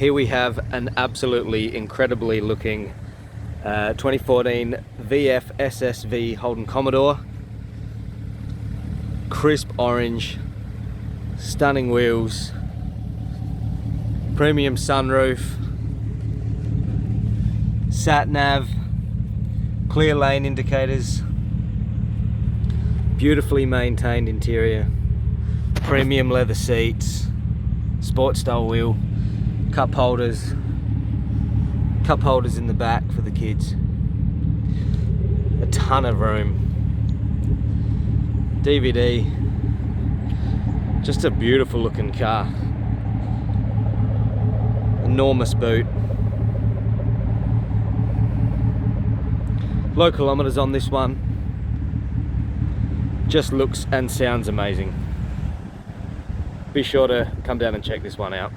Here we have an absolutely incredibly looking 2014 VF SSV Holden Commodore. Crisp orange, stunning wheels, premium sunroof, sat nav, clear lane indicators, beautifully maintained interior, premium leather seats, sport style wheel, cup holders in the back for the kids, a ton of room, DVD, just a beautiful looking car, enormous boot, low kilometers on this one, just looks and sounds amazing. Be sure to come down and check this one out.